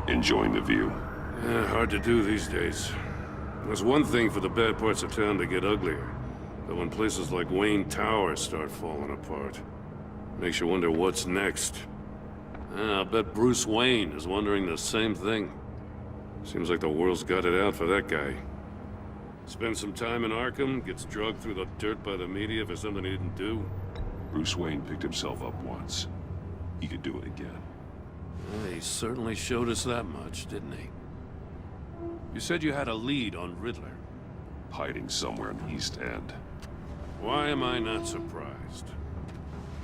Enjoying the view? Yeah, hard to do these days. There's one thing for the bad parts of town to get uglier. But when places like Wayne Tower start falling apart, makes you wonder what's next. I'll bet Bruce Wayne is wondering the same thing. Seems like the world's got it out for that guy. Spends some time in Arkham, gets dragged through the dirt by the media for something he didn't do. Bruce Wayne picked himself up once. He could do it again. Well, he certainly showed us that much, didn't he? You said you had a lead on Riddler. Hiding somewhere in the East End. Why am I not surprised?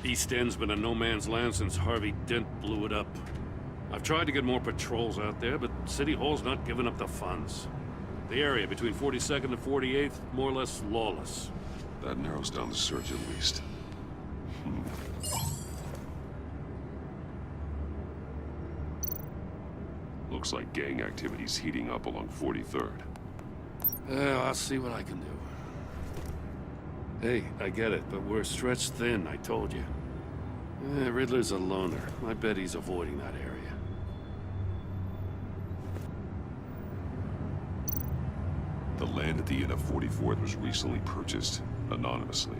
East End's been a no-man's land since Harvey Dent blew it up. I've tried to get more patrols out there, but City Hall's not giving up the funds. The area between 42nd and 48th, more or less lawless. That narrows down the search at least. Looks like gang activity's heating up along 43rd. I'll see what I can do. Hey, I get it, but we're stretched thin, I told you. Riddler's a loner. I bet he's avoiding that area. The land at the end of 44th was recently purchased, anonymously.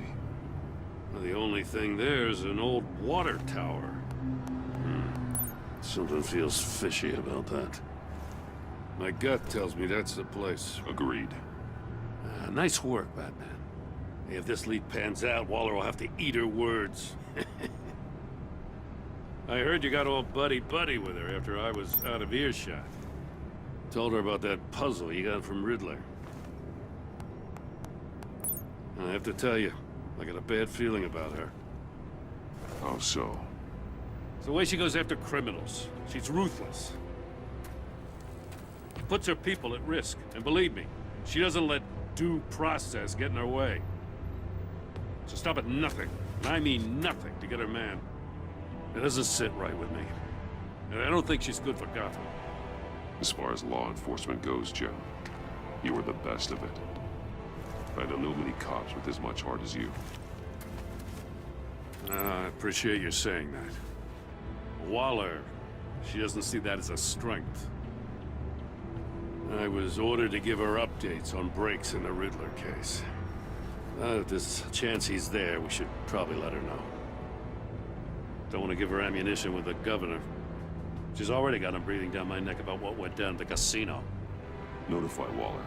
Well, the only thing there is an old water tower. Something feels fishy about that. My gut tells me that's the place. Agreed. Nice work, Batman. If this lead pans out, Waller will have to eat her words. I heard you got all buddy-buddy with her after I was out of earshot. Told her about that puzzle you got from Riddler. I have to tell you, I got a bad feeling about her. How so? It's the way she goes after criminals. She's ruthless. Puts her people at risk, and believe me, she doesn't let due process get in her way. So stop at nothing, and I mean nothing, to get her man. It doesn't sit right with me. And I don't think she's good for Gotham. As far as law enforcement goes, Joe, you were the best of it. I don't know many cops with as much heart as you. I appreciate you saying that. Waller, she doesn't see that as a strength. I was ordered to give her updates on breaks in the Riddler case. If there's a chance he's there, we should probably let her know. Don't want to give her ammunition with the governor. She's already got him breathing down my neck about what went down at the casino. Notify Waller.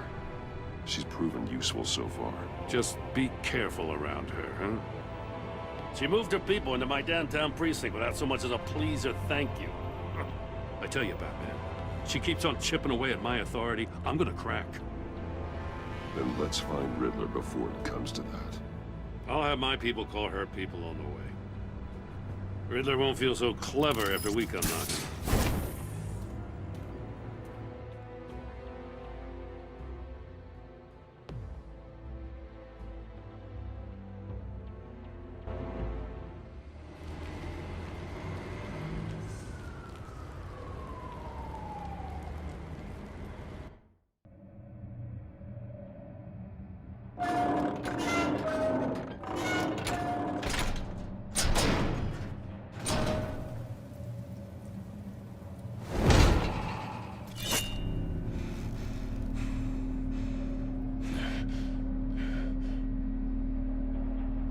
She's proven useful so far. Just be careful around her, huh? She moved her people into my downtown precinct without so much as a please or thank you. I tell you, Batman, she keeps on chipping away at my authority, I'm gonna crack. Then let's find Riddler before it comes to that. I'll have my people call her people on the way. Riddler won't feel so clever after we come knocking.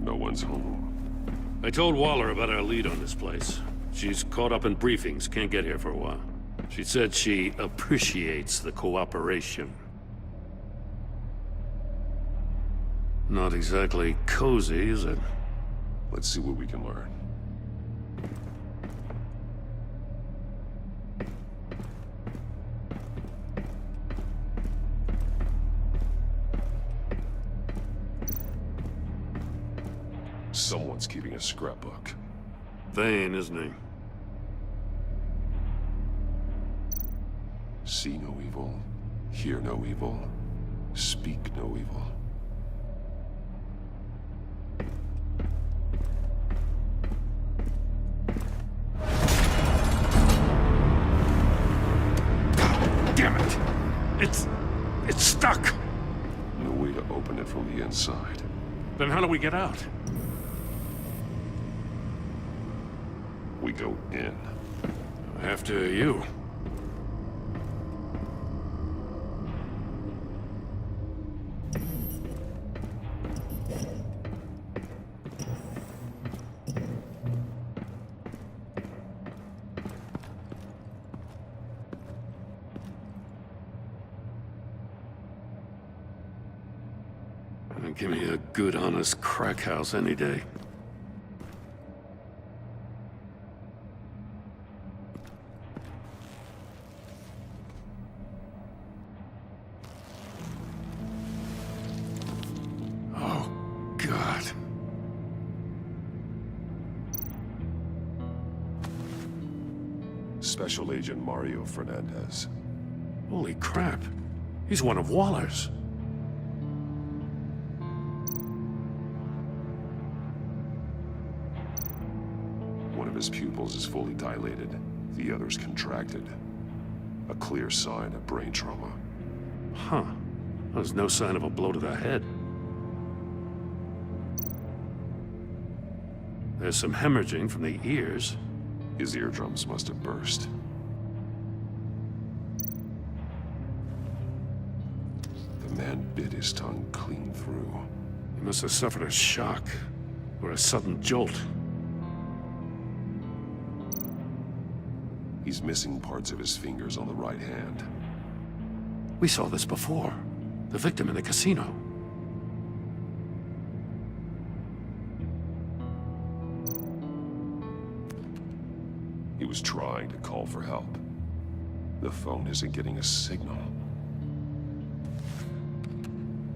No one's home. I told Waller about our lead on this place. She's caught up in briefings, can't get here for a while. She said she appreciates the cooperation. Not exactly cozy, is it? Let's see what we can learn. Someone's keeping a scrapbook. Vain, isn't he? See no evil, hear no evil, speak no evil. God damn it! It's stuck! No way to open it from the inside. Then how do we get out? We go in. After you. Give me a good, honest crack house any day. Oh, God. Special Agent Mario Fernandez. Holy crap. He's one of Waller's. One of his pupils is fully dilated, the other's contracted. A clear sign of brain trauma. Huh. There's no sign of a blow to the head. There's some hemorrhaging from the ears. His eardrums must have burst. The man bit his tongue clean through. He must have suffered a shock, or a sudden jolt. He's missing parts of his fingers on the right hand. We saw this before. The victim in the casino. He was trying to call for help. The phone isn't getting a signal.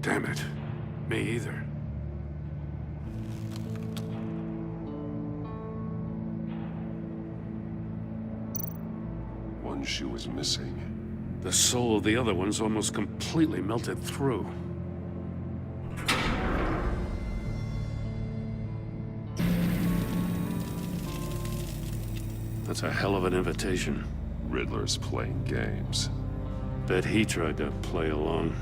Damn it. Me either. One shoe is missing. The soul of the other one's almost completely melted through. That's a hell of an invitation. Riddler's playing games. Bet he tried to play along.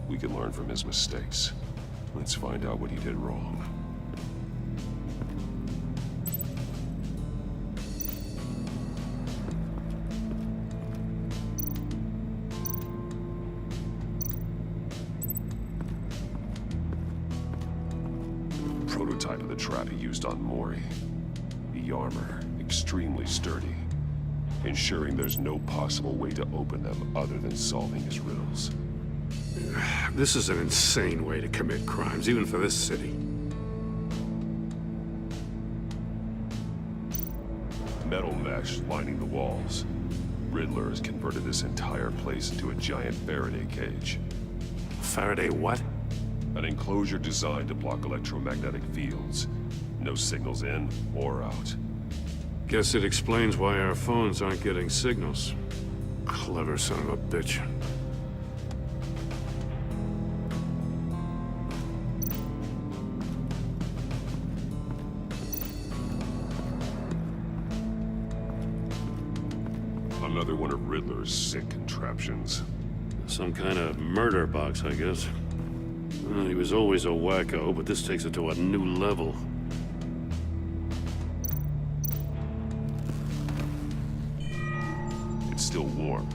We can learn from his mistakes. Let's find out what he did wrong. Prototype of the trap he used on Mori. The armor, extremely sturdy, ensuring there's no possible way to open them other than solving his riddles. This is an insane way to commit crimes, even for this city. Metal mesh lining the walls. Riddler has converted this entire place into a giant Faraday cage. Faraday what? An enclosure designed to block electromagnetic fields. No signals in or out. Guess it explains why our phones aren't getting signals. Clever son of a bitch. Another one of Riddler's sick contraptions. Some kind of murder box, I guess. Well, he was always a wacko, but this takes it to a new level. It's still warm.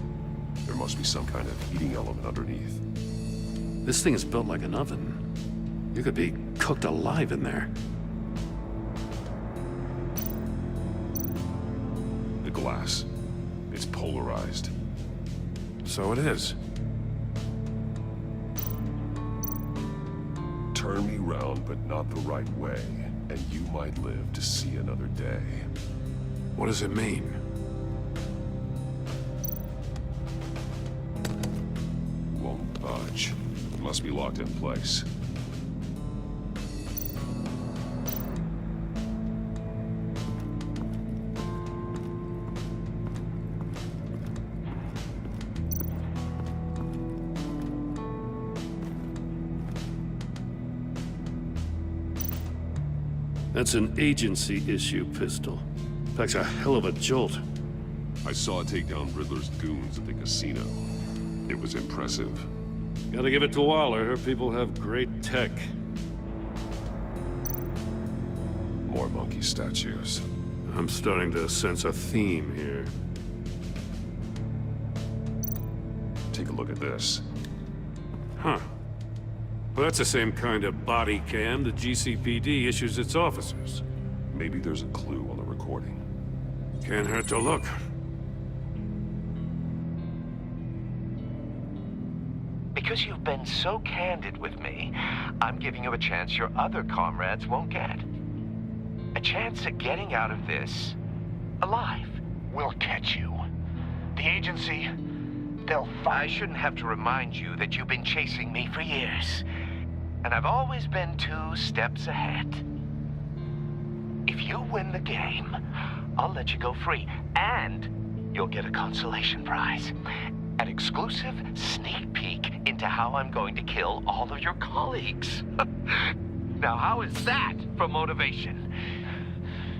There must be some kind of heating element underneath. This thing is built like an oven. You could be cooked alive in there. The glass. It's polarized. So it is. Turn me round, but not the right way, and you might live to see another day. What does it mean? Won't budge. Must be locked in place. That's an agency-issue pistol. Packs a hell of a jolt. I saw it take down Riddler's goons at the casino. It was impressive. Gotta give it to Waller. Her people have great tech. More monkey statues. I'm starting to sense a theme here. Take a look at this. Huh. Well, that's the same kind of body cam the GCPD issues its officers. Maybe there's a clue on the recording. Can't hurt to look. Be Because you've been so candid with me, I'm giving you a chance your other comrades won't get. A chance at getting out of this alive. We'll catch you. The agency, I shouldn't have to remind you that you've been chasing me for years. And I've always been 2 steps ahead. If you win the game, I'll let you go free. And you'll get a consolation prize. An exclusive sneak peek into how I'm going to kill all of your colleagues. Now, how is that for motivation?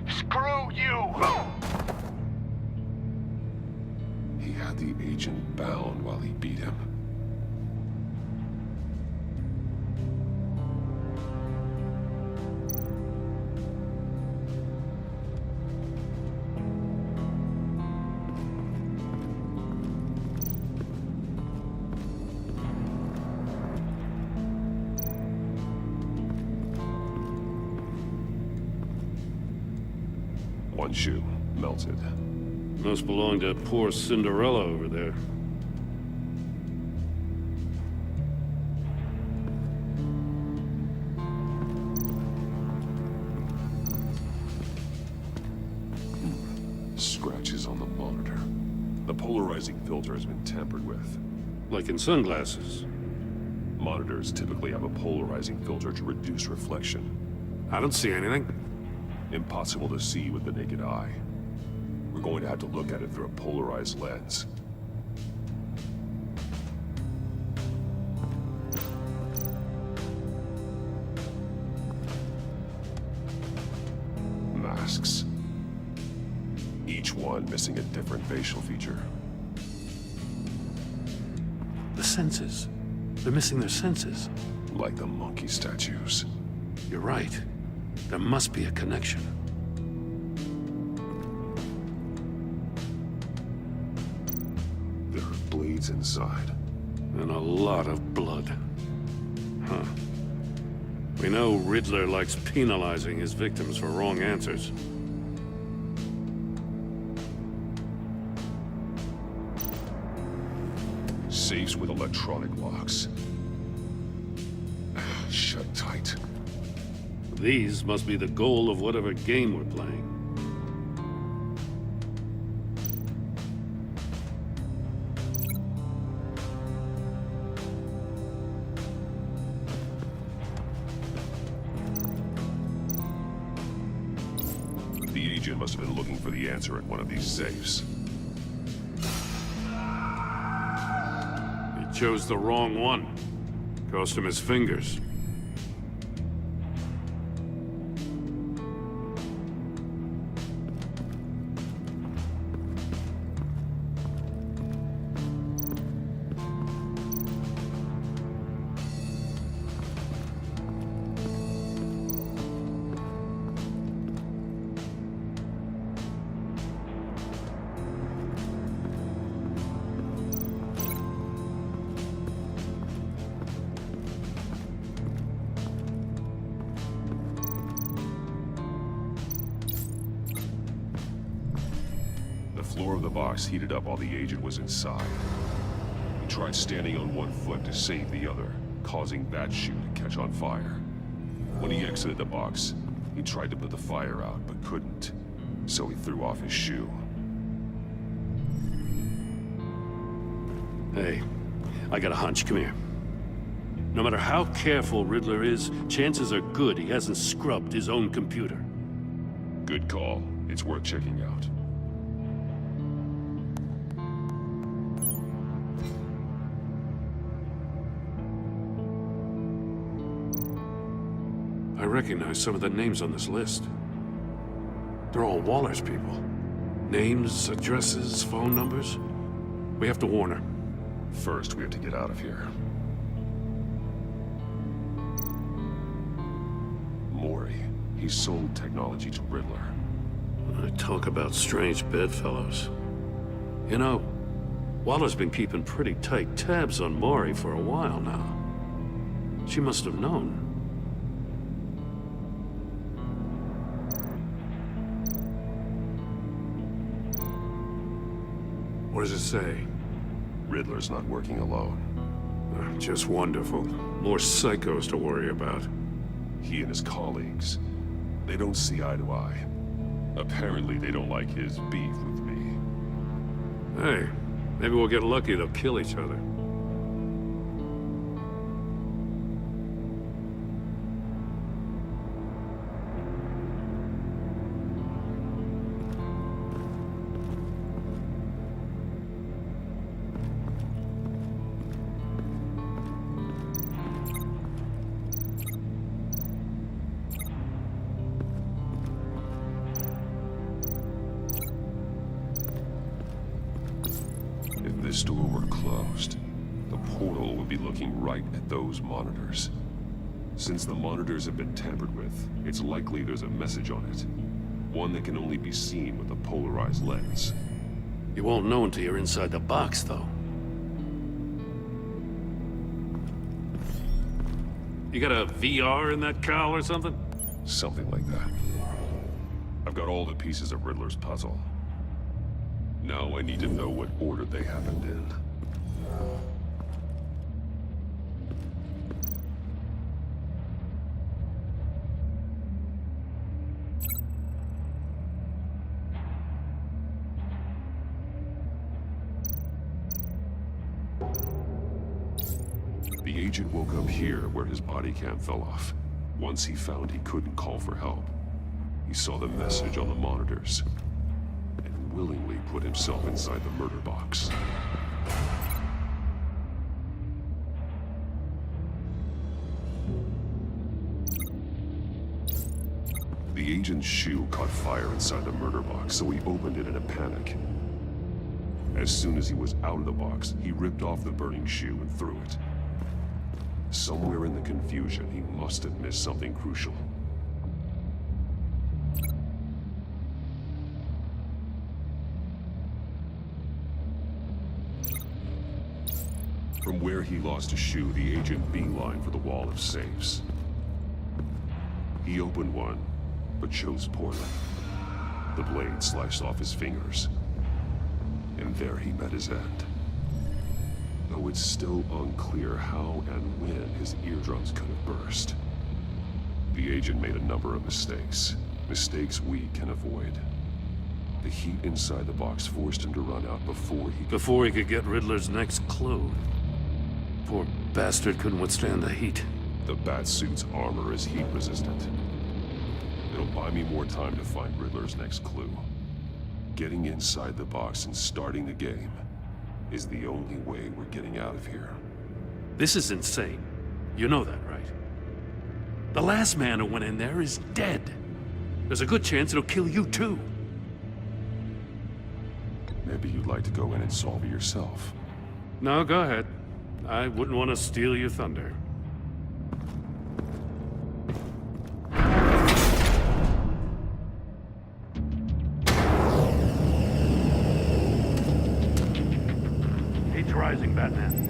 Screw you! He had the agent bound while he beat him. One shoe, melted. Must belong to poor Cinderella over there. Scratches on the monitor. The polarizing filter has been tampered with. Like in sunglasses. Monitors typically have a polarizing filter to reduce reflection. I don't see anything. Impossible to see with the naked eye. We're going to have to look at it through a polarized lens. Masks. Each one missing a different facial feature. The senses. They're missing their senses. Like the monkey statues. You're right. There must be a connection. There are blades inside. And a lot of blood. Huh. We know Riddler likes penalizing his victims for wrong answers. Safes with electronic locks. Shut tight. These must be the goal of whatever game we're playing. The agent must have been looking for the answer in one of these safes. He chose the wrong one. Cost him his fingers. The floor of the box heated up while the agent was inside. He tried standing on one foot to save the other, causing that shoe to catch on fire. When he exited the box, he tried to put the fire out, but couldn't. So he threw off his shoe. Hey, I got a hunch. Come here. No matter how careful Riddler is, chances are good he hasn't scrubbed his own computer. Good call. It's worth checking out. I recognize some of the names on this list. They're all Waller's people. Names, addresses, phone numbers. We have to warn her. First, we have to get out of here. Mori. He sold technology to Riddler. I talk about strange bedfellows. You know, Waller's been keeping pretty tight tabs on Mori for a while now. She must have known. What does it say? Riddler's not working alone. Just wonderful. More psychos to worry about. He and his colleagues, they don't see eye to eye. Apparently they don't like his beef with me. Hey, maybe we'll get lucky they'll kill each other. If this door were closed, the portal would be looking right at those monitors. Since the monitors have been tampered with, it's likely there's a message on it. One that can only be seen with a polarized lens. You won't know until you're inside the box, though. You got a VR in that cowl or something? Something like that. I've got all the pieces of Riddler's puzzle. Now I need to know what order they happened in. The agent woke up here where his body cam fell off. Once he found he couldn't call for help, he saw the message on the monitors and willingly put himself inside the murder box. The agent's shoe caught fire inside the murder box, so he opened it in a panic. As soon as he was out of the box, he ripped off the burning shoe and threw it. Somewhere in the confusion, he must have missed something crucial. From where he lost a shoe, the agent beelined for the wall of safes. He opened one, but chose poorly. The blade sliced off his fingers, and there he met his end. Though it's still unclear how and when his eardrums could have burst. The agent made a number of mistakes. Mistakes we can avoid. The heat inside the box forced him to run out Before he could get Riddler's next clue. Poor bastard couldn't withstand the heat. The Batsuit's armor is heat resistant. It'll buy me more time to find Riddler's next clue. Getting inside the box and starting the game is the only way we're getting out of here. This is insane. You know that, right? The last man who went in there is dead. There's a good chance it'll kill you too. Maybe you'd like to go in and solve it yourself. No, go ahead. I wouldn't want to steal your thunder. Heat's rising, Batman.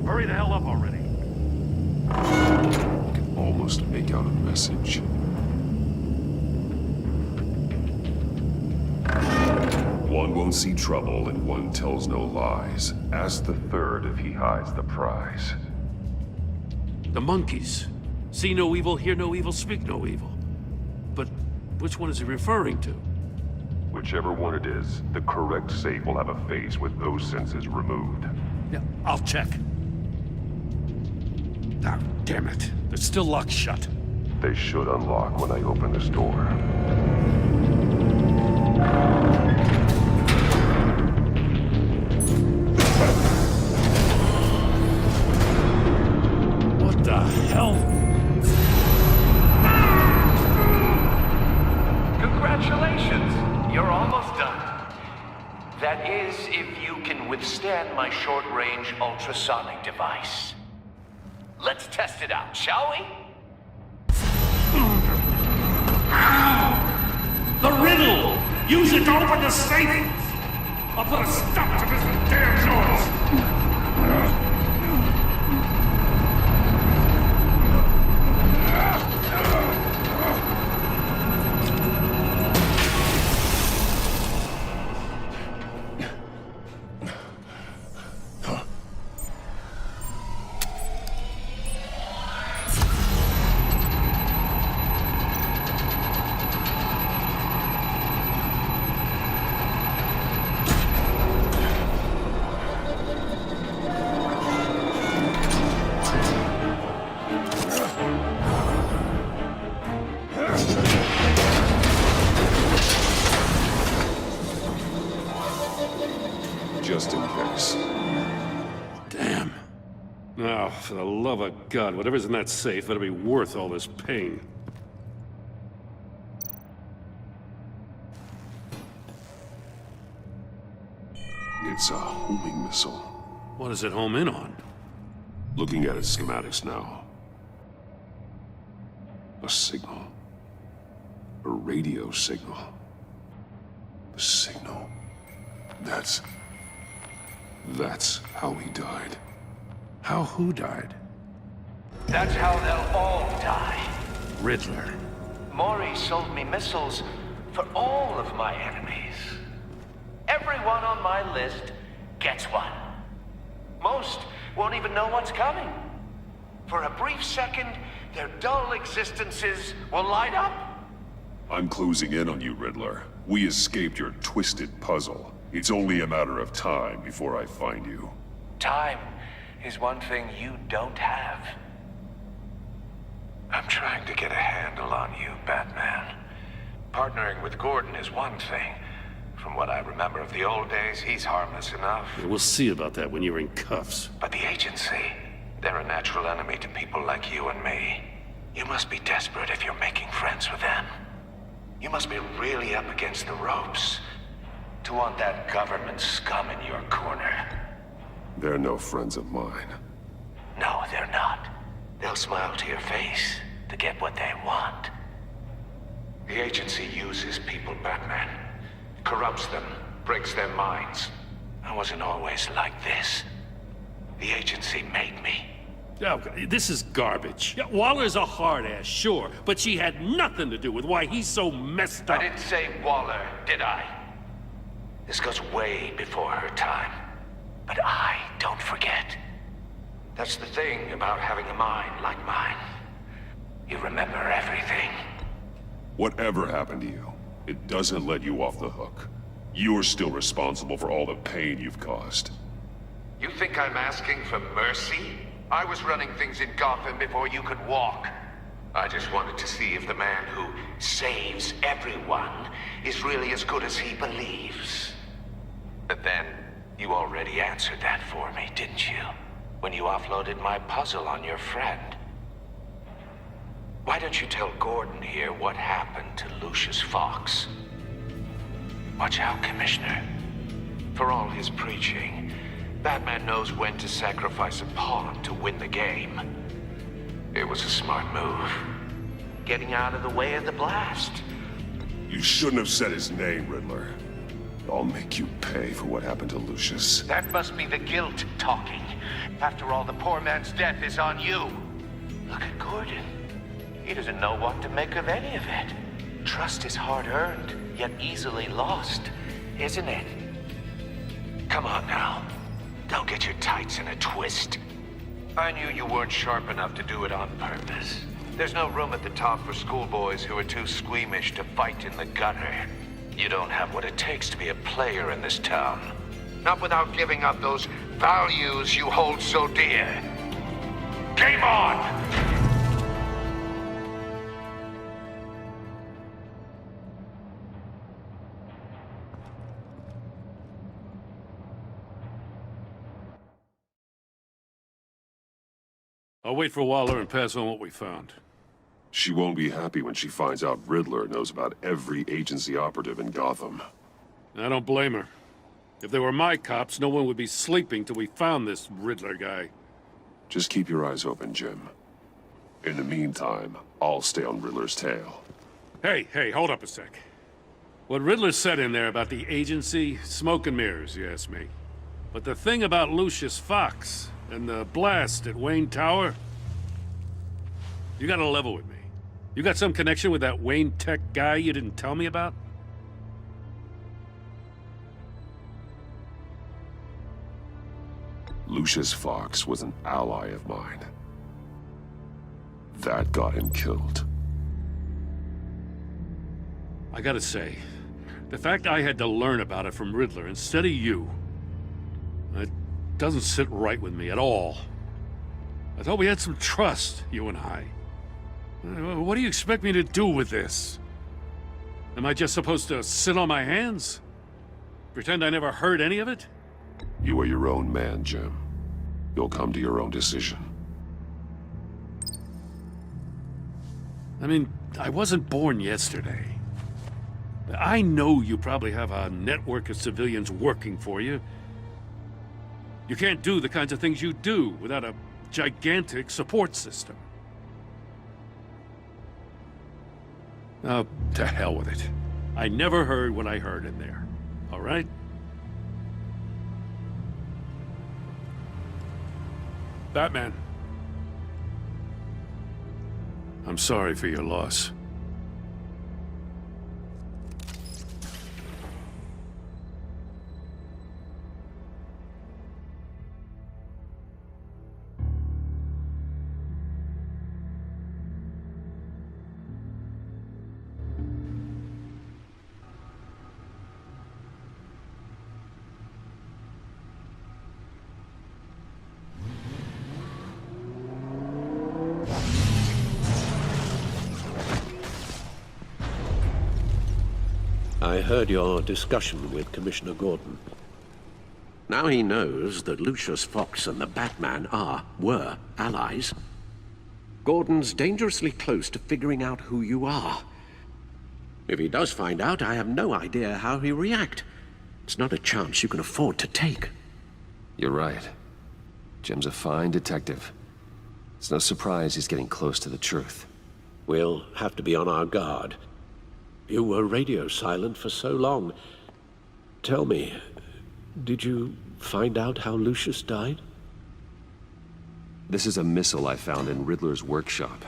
Hurry the hell up already. I can almost make out a message. One won't see trouble and one tells no lies. Ask the third if he hides the prize. The monkeys. See no evil, hear no evil, speak no evil. But which one is he referring to? Whichever one it is, the correct safe will have a face with those senses removed. Yeah, I'll check. Ah, damn it. They're still locked shut. They should unlock when I open this door. What the hell? Congratulations! You're almost done. That is, if you can withstand my short-range ultrasonic device. Let's test it out, shall we? The riddle! Use it to open the safe! I'll put a stop to this damn noise! Now, for the love of God, whatever's in that safe better be worth all this pain. It's a homing missile. What does it home in on? Looking at its schematics now. A signal. A radio signal. A signal. That's how he died. How who died? That's how they'll all die. Riddler. Maury sold me missiles for all of my enemies. Everyone on my list gets one. Most won't even know what's coming. For a brief second, their dull existences will light up. I'm closing in on you, Riddler. We escaped your twisted puzzle. It's only a matter of time before I find you. Time is one thing you don't have. I'm trying to get a handle on you, Batman. Partnering with Gordon is one thing. From what I remember of the old days, he's harmless enough. Yeah, we'll see about that when you're in cuffs. But the agency, they're a natural enemy to people like you and me. You must be desperate if you're making friends with them. You must be really up against the ropes to want that government scum in your corner. They're no friends of mine. No, they're not. They'll smile to your face to get what they want. The agency uses people, Batman. Corrupts them, breaks their minds. I wasn't always like this. The agency made me. Oh, this is garbage. Yeah, Waller's a hard ass, sure, but she had nothing to do with why he's so messed up. I didn't say Waller, did I? This goes way before her time. But I don't forget. That's the thing about having a mind like mine. You remember everything. Whatever happened to you, it doesn't let you off the hook. You're still responsible for all the pain you've caused. You think I'm asking for mercy? I was running things in Gotham before you could walk. I just wanted to see if the man who saves everyone is really as good as he believes. But then, you already answered that for me, didn't you? When you offloaded my puzzle on your friend. Why don't you tell Gordon here what happened to Lucius Fox? Watch out, Commissioner. For all his preaching, Batman knows when to sacrifice a pawn to win the game. It was a smart move. Getting out of the way of the blast. You shouldn't have said his name, Riddler. I'll make you pay for what happened to Lucius. That must be the guilt talking. After all, the poor man's death is on you. Look at Gordon. He doesn't know what to make of any of it. Trust is hard-earned, yet easily lost, isn't it? Come on now. Don't get your tights in a twist. I knew you weren't sharp enough to do it on purpose. There's no room at the top for schoolboys who are too squeamish to fight in the gutter. You don't have what it takes to be a player in this town. Not without giving up those values you hold so dear. Game on! I'll wait for Waller and pass on what we found. She won't be happy when she finds out Riddler knows about every agency operative in Gotham. I don't blame her. If they were my cops, no one would be sleeping till we found this Riddler guy. Just keep your eyes open, Jim. In the meantime, I'll stay on Riddler's tail. Hey, hold up a sec. What Riddler said in there about the agency, smoke and mirrors, you ask me. But the thing about Lucius Fox and the blast at Wayne Tower, you gotta level with me. You got some connection with that Wayne Tech guy you didn't tell me about? Lucius Fox was an ally of mine. That got him killed. I gotta say, the fact I had to learn about it from Riddler instead of you, it doesn't sit right with me at all. I thought we had some trust, you and I. What do you expect me to do with this? Am I just supposed to sit on my hands? Pretend I never heard any of it? You are your own man, Jim. You'll come to your own decision. I mean, I wasn't born yesterday. I know you probably have a network of civilians working for you. You can't do the kinds of things you do without a gigantic support system. Oh, to hell with it. I never heard what I heard in there. All right? Batman. I'm sorry for your loss. I heard your discussion with Commissioner Gordon. Now he knows that Lucius Fox and the Batman were allies. Gordon's dangerously close to figuring out who you are. If he does find out, I have no idea how he'll react. It's not a chance you can afford to take. You're right. Jim's a fine detective. It's no surprise he's getting close to the truth. We'll have to be on our guard. You were radio silent for so long. Tell me, did you find out how Lucius died? This is a missile I found in Riddler's workshop.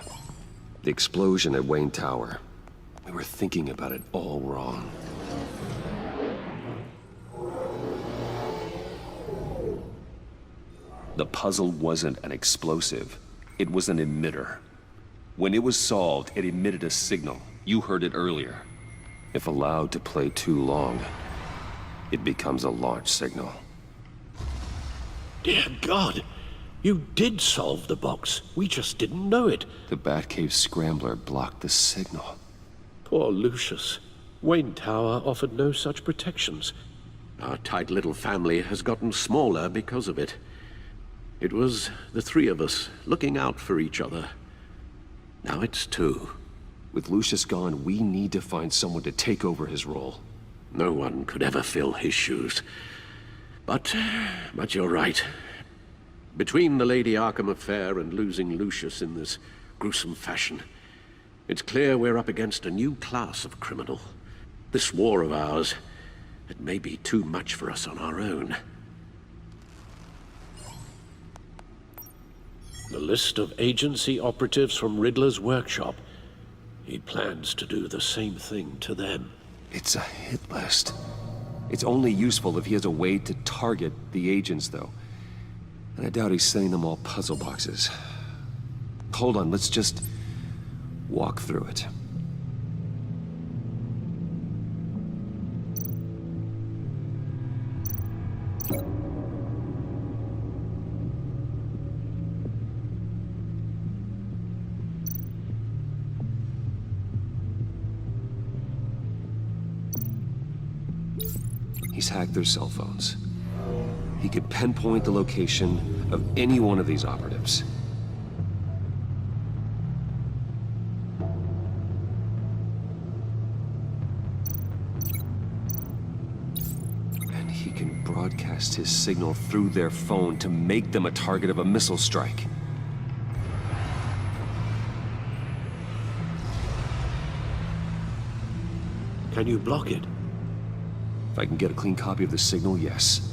The explosion at Wayne Tower. We were thinking about it all wrong. The puzzle wasn't an explosive. It was an emitter. When it was solved, it emitted a signal. You heard it earlier. If allowed to play too long, it becomes a launch signal. Dear God! You did solve the box. We just didn't know it. The Batcave scrambler blocked the signal. Poor Lucius. Wayne Tower offered no such protections. Our tight little family has gotten smaller because of it. It was the three of us looking out for each other. Now it's two. With Lucius gone, we need to find someone to take over his role. No one could ever fill his shoes. But you're right. Between the Lady Arkham affair and losing Lucius in this gruesome fashion, it's clear we're up against a new class of criminal. This war of ours, it may be too much for us on our own. The list of agency operatives from Riddler's workshop. He plans to do the same thing to them. It's a hit list. It's only useful if he has a way to target the agents, though. And I doubt he's sending them all puzzle boxes. Hold on, let's just walk through it. He's hacked their cell phones. He could pinpoint the location of any one of these operatives. And he can broadcast his signal through their phone to make them a target of a missile strike. Can you block it? If I can get a clean copy of the signal, yes.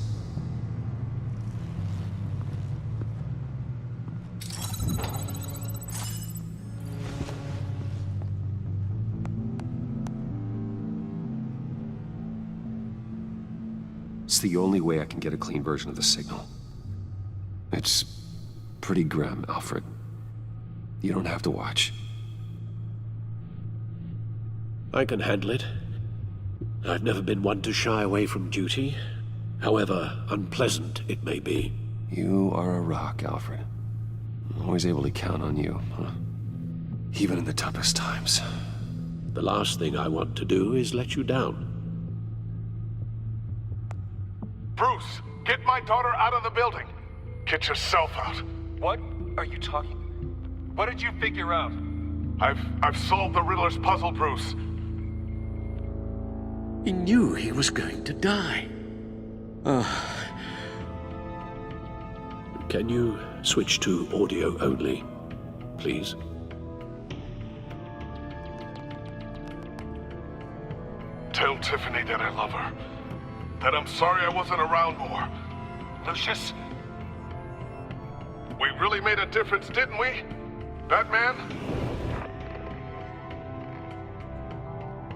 It's the only way I can get a clean version of the signal. It's pretty grim, Alfred. You don't have to watch. I can handle it. I've never been one to shy away from duty, however unpleasant it may be. You are a rock, Alfred. I'm always able to count on you, huh? Even in the toughest times. The last thing I want to do is let you down. Bruce, get my daughter out of the building. Get yourself out. What are you talking? What did you figure out? I've solved the Riddler's puzzle, Bruce. He knew he was going to die. Can you switch to audio only, please? Tell Tiffany that I love her. That I'm sorry I wasn't around more. Lucius? We really made a difference, didn't we? Batman?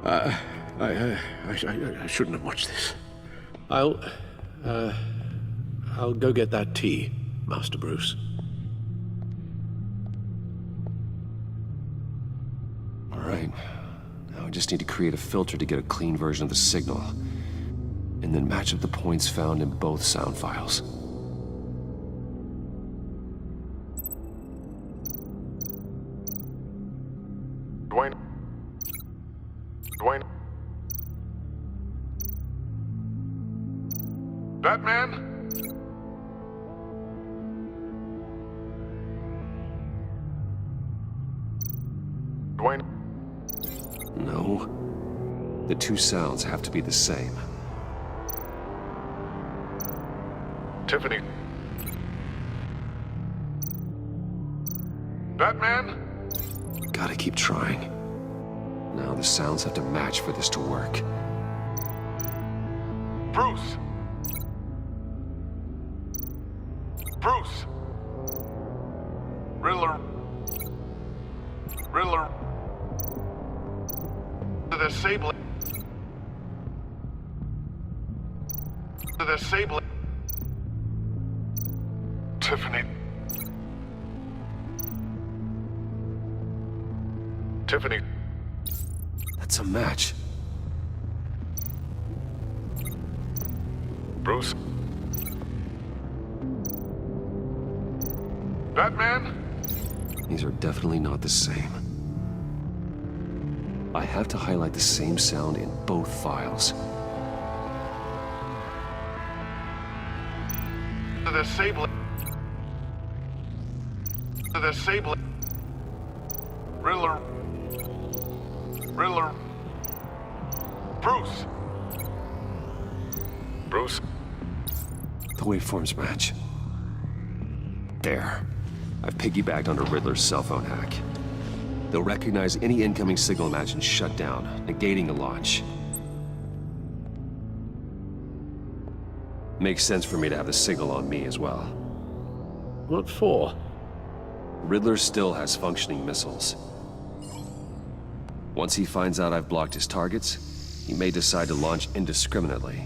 I shouldn't have watched this. I'll go get that tea, Master Bruce. All right. Now I just need to create a filter to get a clean version of the signal. And then match up the points found in both sound files. Dwayne? Batman? Dwayne? No. The two sounds have to be the same. Tiffany? Batman? Gotta keep trying. Now the sounds have to match for this to work. Bruce? Bruce? Riddler? The Sable? Tiffany? That's a match. Bruce? Batman? These are definitely not the same. I have to highlight the same sound in both files. The Sable? Riddler? Bruce? The waveforms match. There. I've piggybacked onto Riddler's cell phone hack. They'll recognize any incoming signal match and shut down, negating the launch. Makes sense for me to have the signal on me as well. What for? Riddler still has functioning missiles. Once he finds out I've blocked his targets, he may decide to launch indiscriminately.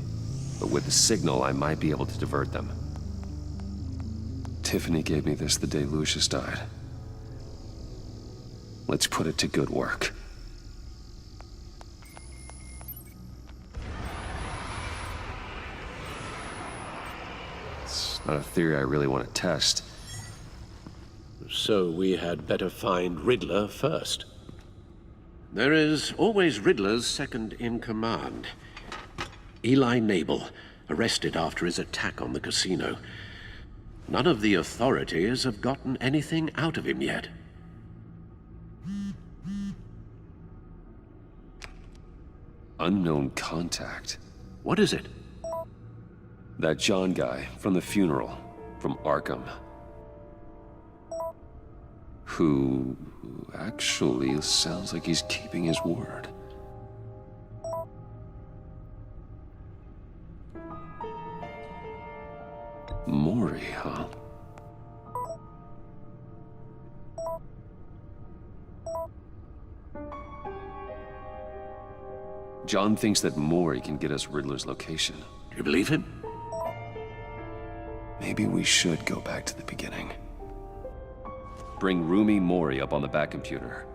But with the signal, I might be able to divert them. Tiffany gave me this the day Lucius died. Let's put it to good work. It's not a theory I really want to test. So we had better find Riddler first. There is always Riddler's second in command. Eli Nabel, arrested after his attack on the casino. None of the authorities have gotten anything out of him yet. Unknown contact. What is it? That John guy from the funeral, from Arkham. Who actually sounds like he's keeping his word. Maury, huh? John thinks that Maury can get us Riddler's location. Do you believe him? Maybe we should go back to the beginning. Bring Rumi Maury up on the back computer.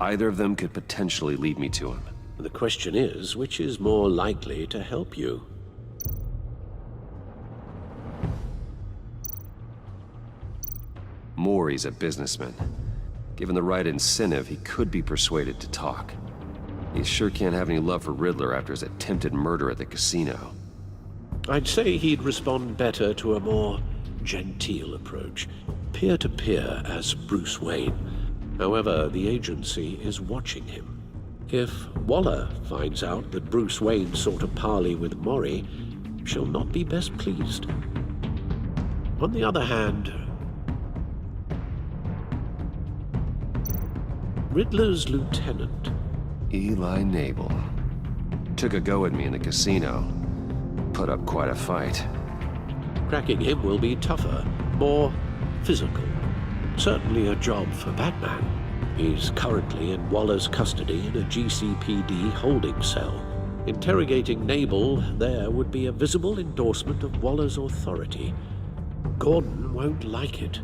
Either of them could potentially lead me to him. The question is, which is more likely to help you? Maury's a businessman. Given the right incentive, he could be persuaded to talk. He sure can't have any love for Riddler after his attempted murder at the casino. I'd say he'd respond better to a more genteel approach, peer-to-peer as Bruce Wayne. However, the agency is watching him. If Waller finds out that Bruce Wayne sought a parley with Mori, she'll not be best pleased. On the other hand, Riddler's lieutenant, Eli Nabel. Took a go at me in the casino. Put up quite a fight. cracking him will be tougher, more physical. Certainly a job for Batman. He's currently in Waller's custody in a GCPD holding cell. Interrogating Nabel there would be a visible endorsement of Waller's authority. Gordon won't like it.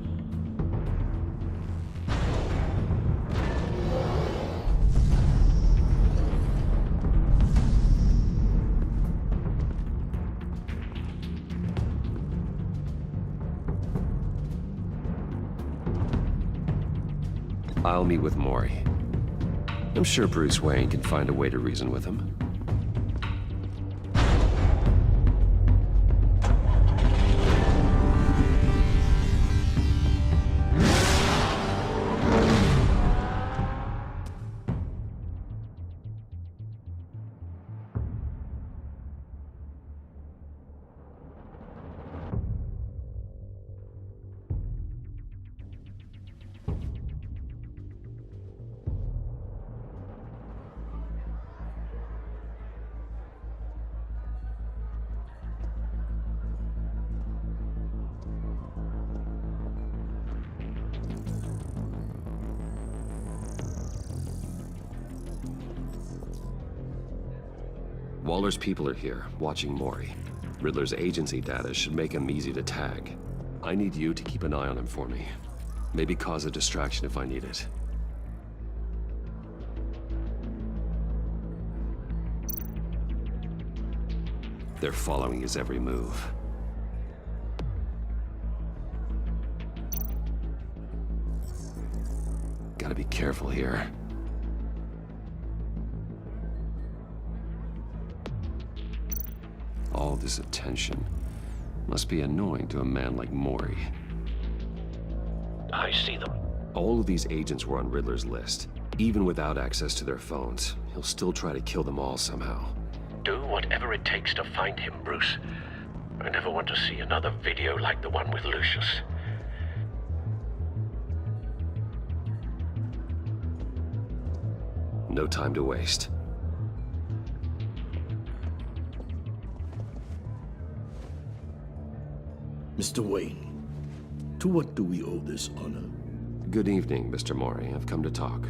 I'll meet with Mori. I'm sure Bruce Wayne can find a way to reason with him. Waller's people are here, watching Mori. Riddler's agency data should make him easy to tag. I need you to keep an eye on him for me. Maybe cause a distraction if I need it. They're following his every move. Gotta be careful here. All this attention must be annoying to a man like Mori. I see them. All of these agents were on Riddler's list. Even without access to their phones, he'll still try to kill them all somehow. Do whatever it takes to find him, Bruce. I never want to see another video like the one with Lucius. No time to waste. Mr. Wayne, to what do we owe this honor? Good evening, Mr. Mori. I've come to talk.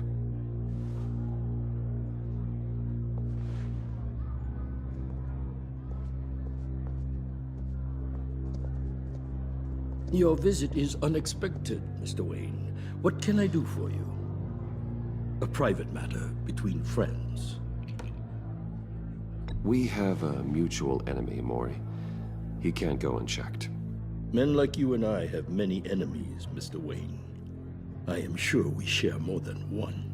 Your visit is unexpected, Mr. Wayne. What can I do for you? A private matter between friends. We have a mutual enemy, Mori. He can't go unchecked. Men like you and I have many enemies, Mr. Wayne. I am sure we share more than one.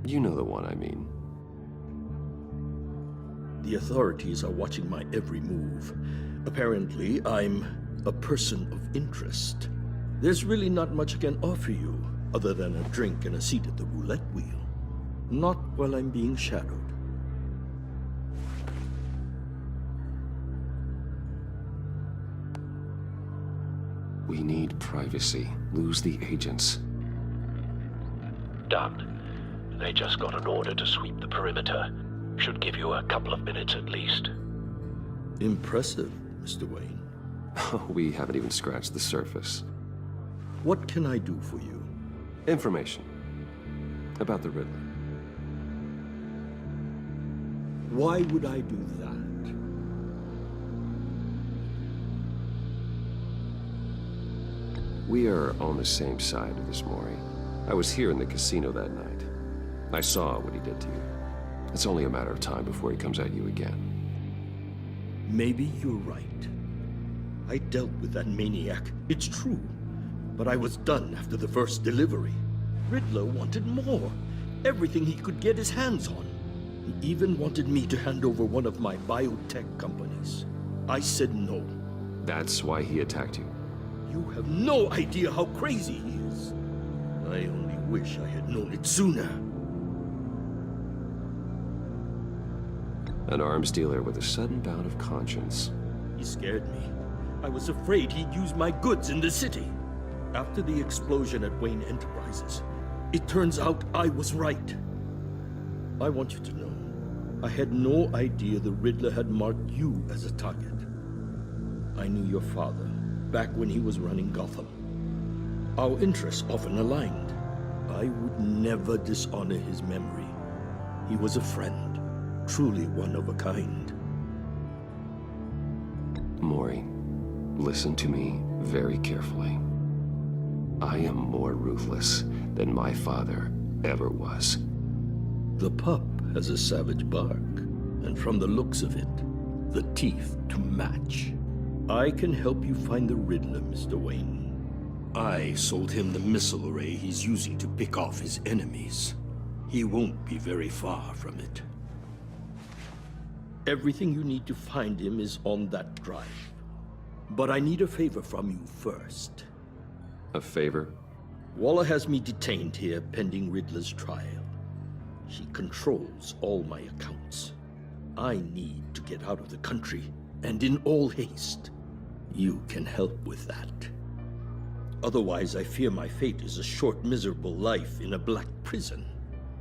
You know the one I mean. The authorities are watching my every move. Apparently, I'm a person of interest. There's really not much I can offer you, other than a drink and a seat at the roulette wheel. Not while I'm being shadowed. We need privacy. Lose the agents. Done. They just got an order to sweep the perimeter. Should give you a couple of minutes at least. Impressive, Mr. Wayne. We haven't even scratched the surface. What can I do for you? Information about the Riddler. Why would I do that? We are on the same side of this, Mori. I was here in the casino that night. I saw what he did to you. It's only a matter of time before he comes at you again. Maybe you're right. I dealt with that maniac, it's true. But I was done after the first delivery. Riddler wanted more. Everything he could get his hands on. He even wanted me to hand over one of my biotech companies. I said no. That's why he attacked you. You have no idea how crazy he is. I only wish I had known it sooner. An arms dealer with a sudden bout of conscience. He scared me. I was afraid he'd use my goods in the city. After the explosion at Wayne Enterprises, it turns out I was right. I want you to know, I had no idea the Riddler had marked you as a target. I knew your father back when he was running Gotham. Our interests often aligned. I would never dishonor his memory. He was a friend, truly one of a kind. Maury, listen to me very carefully. I am more ruthless than my father ever was. The pup has a savage bark, and from the looks of it, the teeth to match. I can help you find the Riddler, Mr. Wayne. I sold him the missile array he's using to pick off his enemies. He won't be very far from it. Everything you need to find him is on that drive. But I need a favor from you first. A favor? Waller has me detained here pending Riddler's trial. She controls all my accounts. I need to get out of the country, and in all haste. You can help with that. Otherwise, I fear my fate is a short, miserable life in a black prison.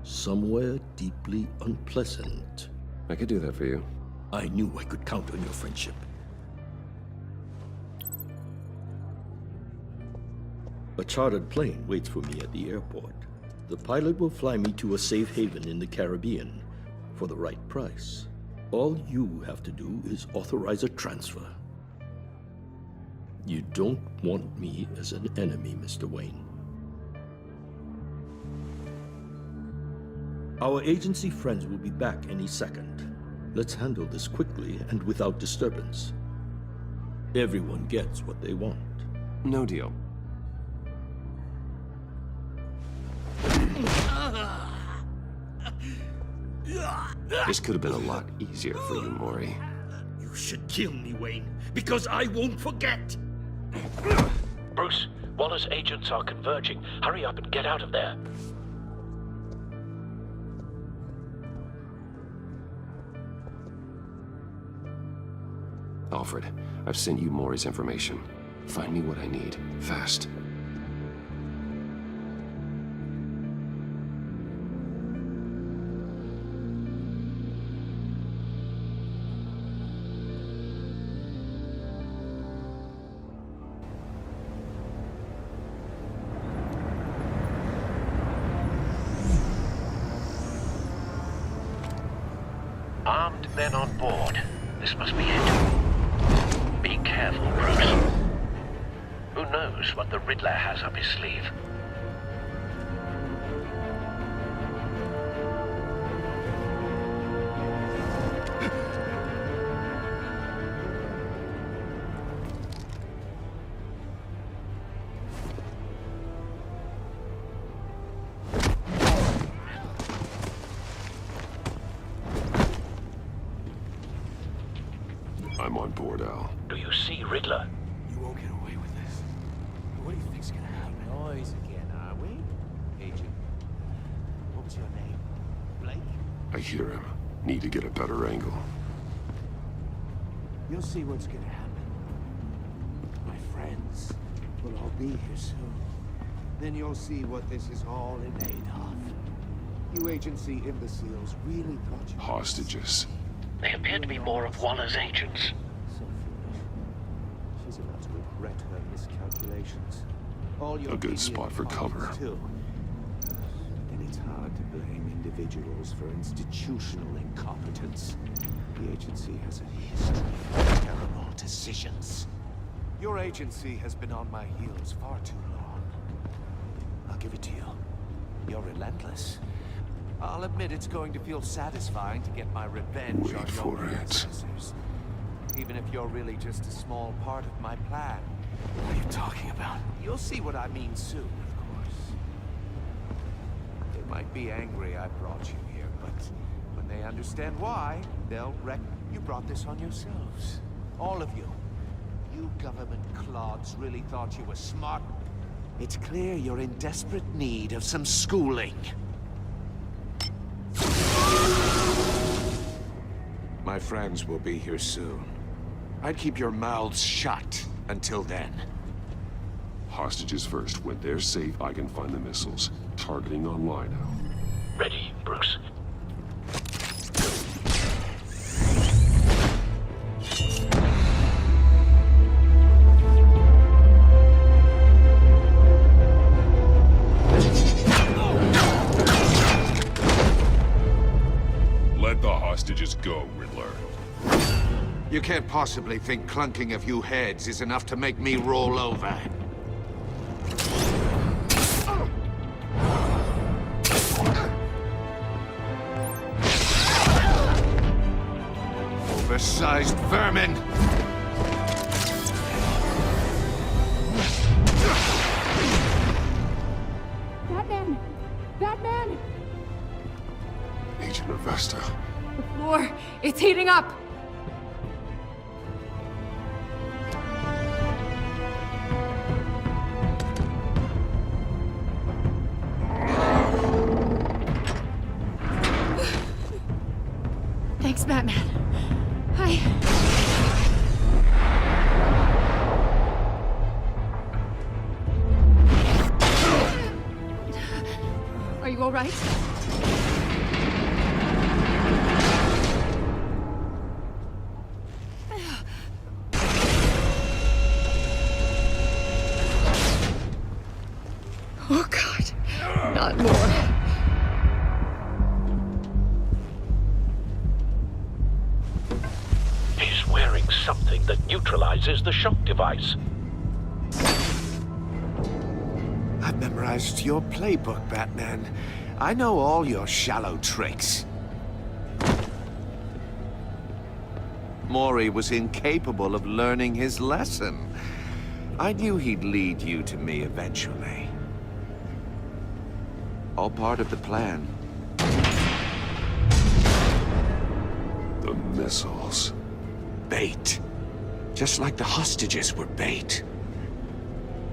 Somewhere deeply unpleasant. I could do that for you. I knew I could count on your friendship. A chartered plane waits for me at the airport. The pilot will fly me to a safe haven in the Caribbean for the right price. All you have to do is authorize a transfer. You don't want me as an enemy, Mr. Wayne. Our agency friends will be back any second. Let's handle this quickly and without disturbance. Everyone gets what they want. No deal. This could have been a lot easier for you, Maury. You should kill me, Wayne, because I won't forget! Bruce, Waller's agents are converging. Hurry up and get out of there. Alfred, I've sent you Maury's information. Find me what I need, fast. Armed men on board. This must be it. Be careful, Bruce. Who knows what the Riddler has up his sleeve? I'm on board, Al. Do you see Riddler? You won't get away with this. What do you think's gonna happen? Noise again, are we? Agent. What was your name? Blake? I hear him. Need to get a better angle. You'll see what's gonna happen. My friends will all be here soon. Then you'll see what this is all in aid of. You agency imbeciles really thought you... Hostages. They appear to be more of Waller's agents. So foolish. She's about to regret her miscalculations. All your A good idiot spot for colleagues, cover. too. And it's hard to blame individuals for institutional incompetence. The agency has a history of terrible decisions. Your agency has been on my heels far too long. I'll give it to you. You're relentless. I'll admit it's going to feel satisfying to get my revenge Wait on for your it. predecessors. Even if you're really just a small part of my plan. What are you talking about? You'll see what I mean soon, of course. They might be angry I brought you here, but when they understand why, they'll reckon you brought this on yourselves. All of you. You government clods really thought you were smart. It's clear you're in desperate need of some schooling. My friends will be here soon. I'd keep your mouths shut until then. Hostages first. When they're safe, I can find the missiles. Targeting on Lino. Ready, Bruce. Let the hostages go, Riddler. You can't possibly think clunking a few heads is enough to make me roll over. Oversized vermin! Batman! Batman! Agent Avesta. The floor, it's heating up! Thanks, Batman. Are you all right? Oh, God. Not more. He's wearing something that neutralizes the shock device. I've memorized your playbook, Batman. I know all your shallow tricks. Mori was incapable of learning his lesson. I knew he'd lead you to me eventually. All part of the plan. The missiles. Bait. Just like the hostages were bait.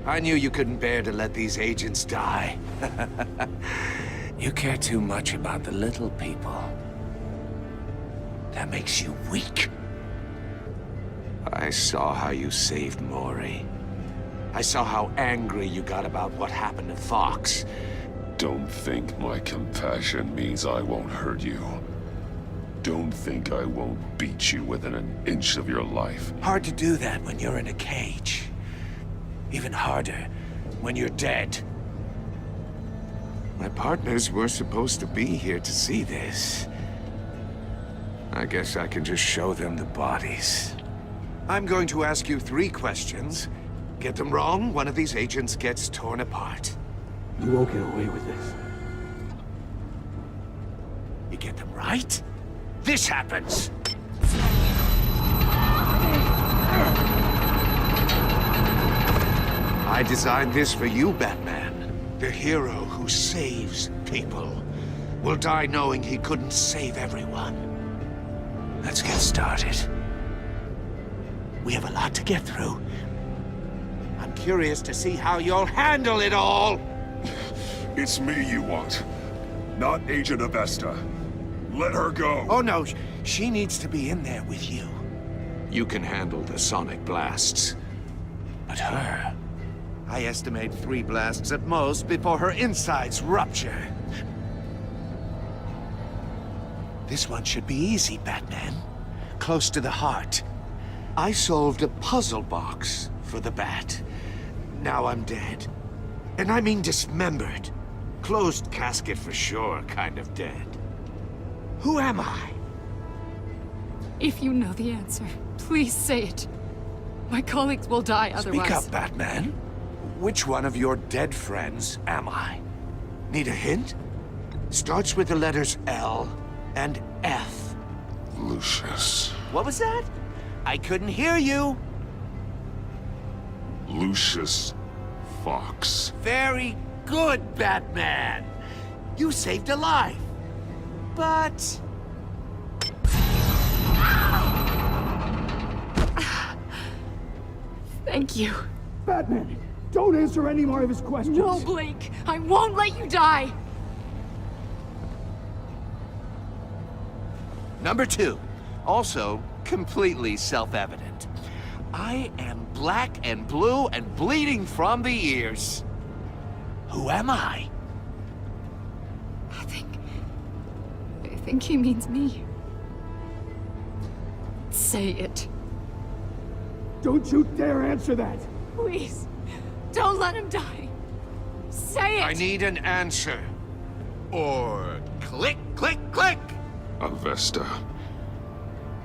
I knew you couldn't bear to let these agents die. You care too much about the little people. That makes you weak. I saw how you saved Mori. I saw how angry you got about what happened to Fox. Don't think my compassion means I won't hurt you. Don't think I won't beat you within an inch of your life. Hard to do that when you're in a cage. Even harder when you're dead. My partners were supposed to be here to see this. I guess I can just show them the bodies. I'm going to ask you 3 questions. Get them wrong, one of these agents gets torn apart. You won't get away with this. You get them right, this happens! I designed this for you, Batman. The hero who saves people will die knowing he couldn't save everyone. Let's get started. We have a lot to get through. I'm curious to see how you'll handle it all! It's me you want, not Agent Avesta. Let her go. Oh no, she needs to be in there with you. You can handle the sonic blasts. But her... I estimate 3 blasts at most before her insides rupture. This one should be easy, Batman. Close to the heart. I solved a puzzle box for the Bat. Now I'm dead. And I mean dismembered. Closed casket for sure, kind of dead. Who am I? If you know the answer, please say it. My colleagues will die otherwise. Speak up, Batman. Which one of your dead friends am I? Need a hint? Starts with the letters L and F. Lucius. What was that? I couldn't hear you. Lucius Fox. Very good, Batman. You saved a life. But... Thank you. Batman, don't answer any more of his questions. No, Blake. I won't let you die. Number 2, also completely self-evident. I am black and blue and bleeding from the ears. Who am I? I think he means me. Say it. Don't you dare answer that! Please. Don't let him die. Say it! I need an answer. Or click, click, click! Avesta.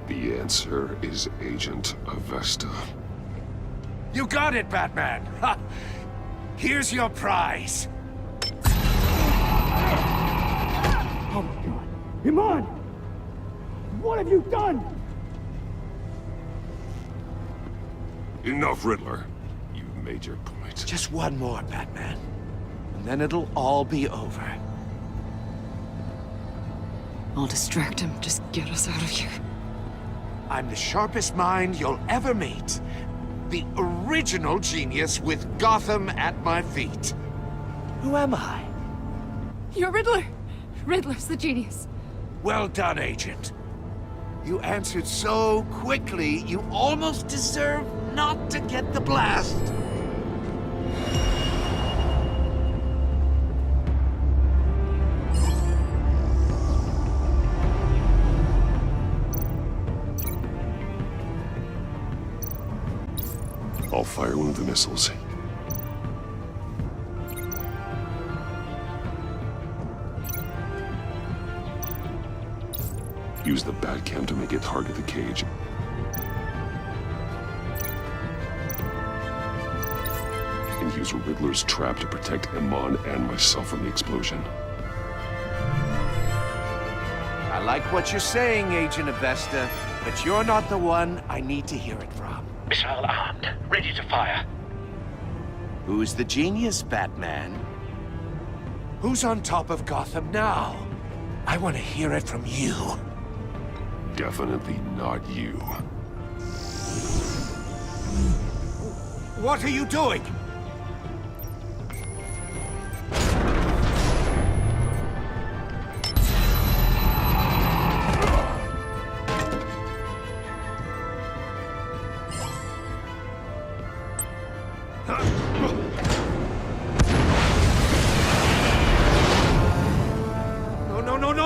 The answer is Agent Avesta. You got it, Batman! Ha! Here's your prize. Oh my god. Iman! What have you done? Enough, Riddler. You've made your point. Just one more, Batman. And then it'll all be over. I'll distract him. Just get us out of here. I'm the sharpest mind you'll ever meet. The original genius with Gotham at my feet. Who am I? You're Riddler. Riddler's the genius. Well done, Agent. You answered so quickly, you almost deserve not to get the blast. I'll fire one of the missiles. Use the Batcam to make it target the cage. And use Riddler's trap to protect Iman and myself from the explosion. I like what you're saying, Agent Avesta, but you're not the one I need to hear it from. Missile armed, ready to fire. Who's the genius, Batman? Who's on top of Gotham now? I want to hear it from you. Definitely not you. What are you doing?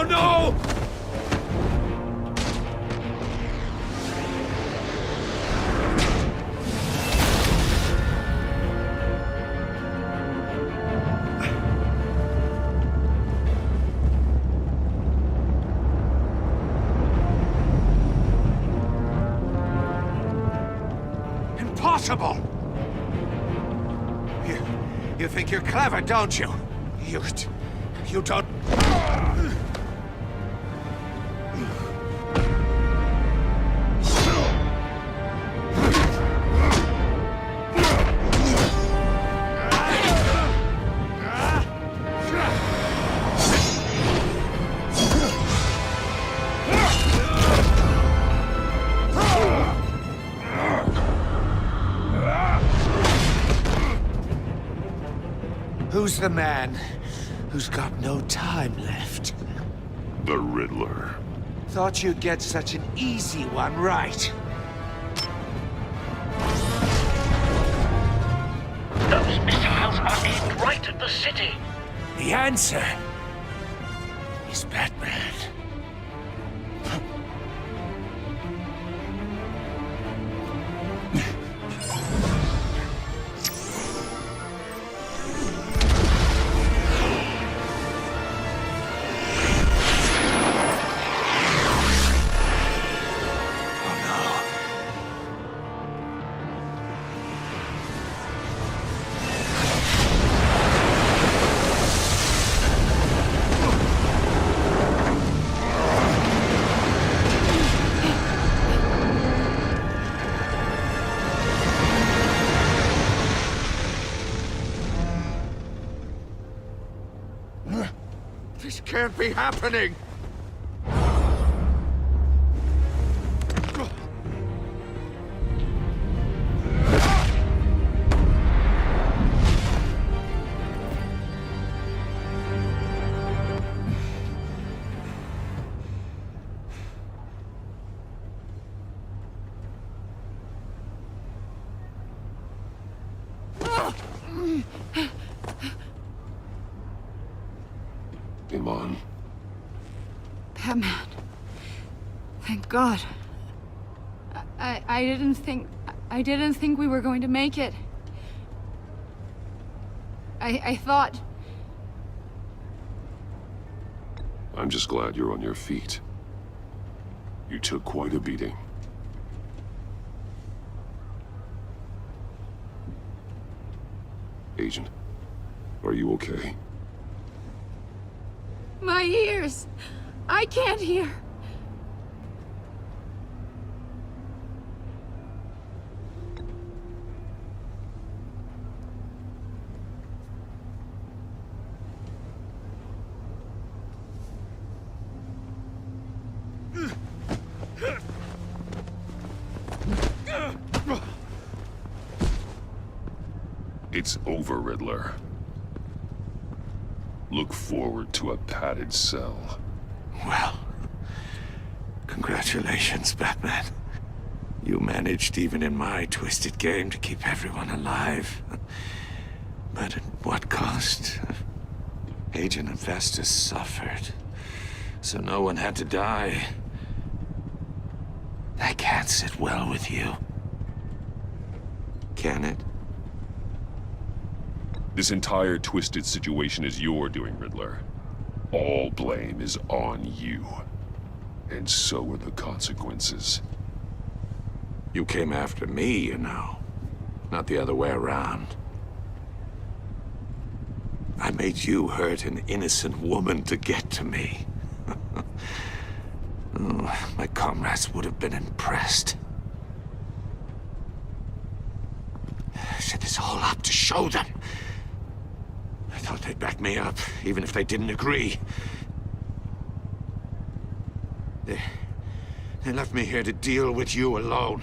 No! Impossible! You think you're clever, don't you? You don't... Who's the man who's got no time left? The Riddler. Thought you'd get such an easy one right. Those missiles are aimed right at the city. The answer is Batman. This can't be happening! Iman. Batman. Thank God. I didn't think we were going to make it. I thought... I'm just glad you're on your feet. You took quite a beating. Agent, are you okay? My ears! I can't hear! It's over, Riddler. Look forward to a padded cell. Well, congratulations, Batman. You managed, even in my twisted game, to keep everyone alive. But at what cost? Agent Investus suffered, so no one had to die. That can't sit well with you. Can it? This entire twisted situation is your doing, Riddler. All blame is on you. And so are the consequences. You came after me, you know. Not the other way around. I made you hurt an innocent woman to get to me. Oh, my comrades would have been impressed. I set this all up to show them. I thought they'd back me up, even if they didn't agree. They left me here to deal with you alone.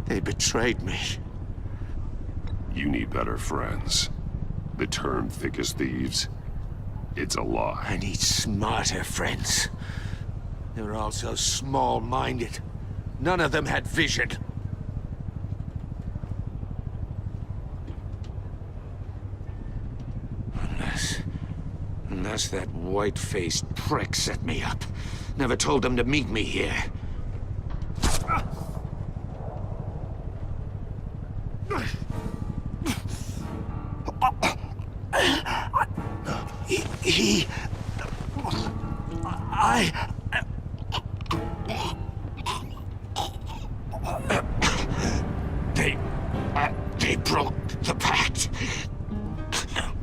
They betrayed me. You need better friends. The term thick as thieves, it's a lie. I need smarter friends. They were all so small-minded. None of them had vision. Unless that white-faced prick set me up. Never told them to meet me here. They broke the pact.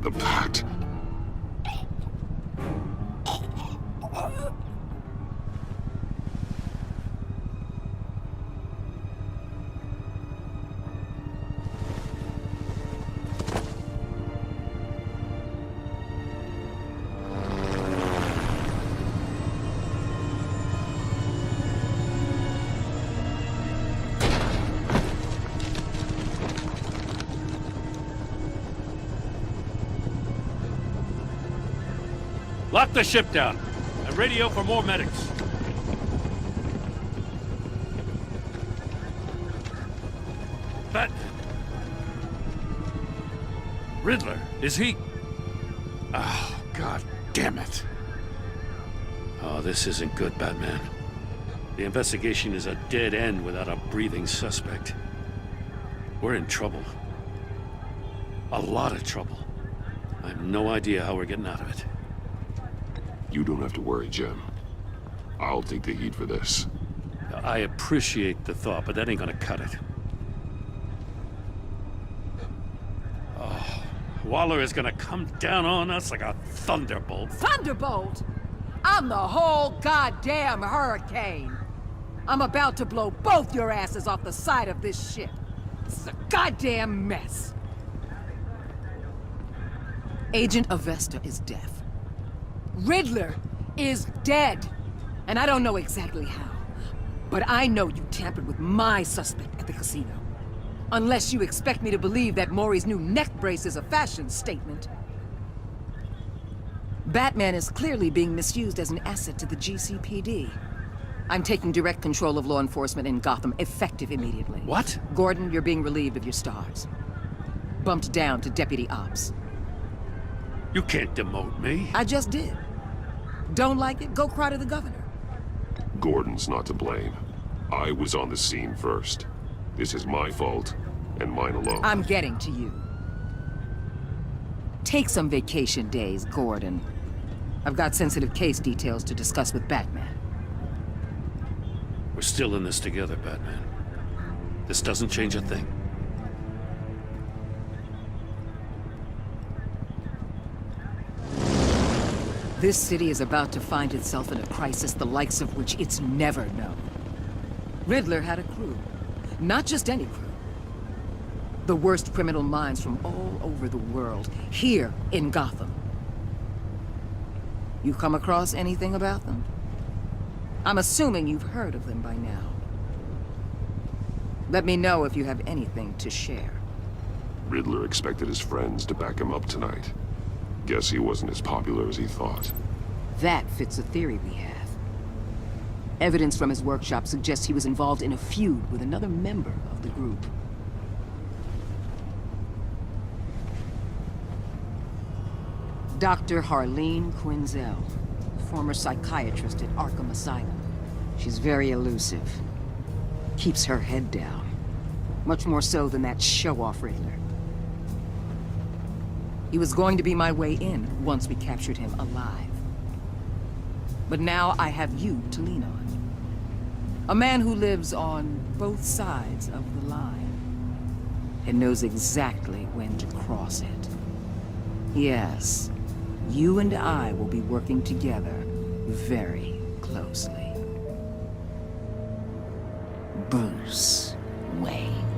The pact? Lock the ship down, and radio for more medics. Riddler, is he? Oh, God damn it. Oh, this isn't good, Batman. The investigation is a dead end without a breathing suspect. We're in trouble. A lot of trouble. I have no idea how we're getting out of it. You don't have to worry, Jim. I'll take the heat for this. I appreciate the thought, but that ain't gonna cut it. Oh, Waller is gonna come down on us like a thunderbolt. Thunderbolt? I'm the whole goddamn hurricane. I'm about to blow both your asses off the side of this ship. This is a goddamn mess. Agent Avesta is deaf. Riddler is dead. And I don't know exactly how. But I know you tampered with my suspect at the casino. Unless you expect me to believe that Maury's new neck brace is a fashion statement. Batman is clearly being misused as an asset to the GCPD. I'm taking direct control of law enforcement in Gotham, effective immediately. What? Gordon, you're being relieved of your stars. Bumped down to Deputy Ops. You can't demote me. I just did. Don't like it? Go cry to the governor. Gordon's not to blame. I was on the scene first. This is my fault, and mine alone. I'm getting to you. Take some vacation days, Gordon. I've got sensitive case details to discuss with Batman. We're still in this together, Batman. This doesn't change a thing. This city is about to find itself in a crisis the likes of which it's never known. Riddler had a crew. Not just any crew. The worst criminal minds from all over the world, here in Gotham. You come across anything about them? I'm assuming you've heard of them by now. Let me know if you have anything to share. Riddler expected his friends to back him up tonight. Guess he wasn't as popular as he thought. That fits a theory we have. Evidence from his workshop suggests he was involved in a feud with another member of the group. Dr. Harleen Quinzel, former psychiatrist at Arkham Asylum. She's very elusive. Keeps her head down. Much more so than that show-off Riddler. He was going to be my way in once we captured him alive. But now I have you to lean on. A man who lives on both sides of the line and knows exactly when to cross it. Yes, you and I will be working together very closely. Bruce Wayne.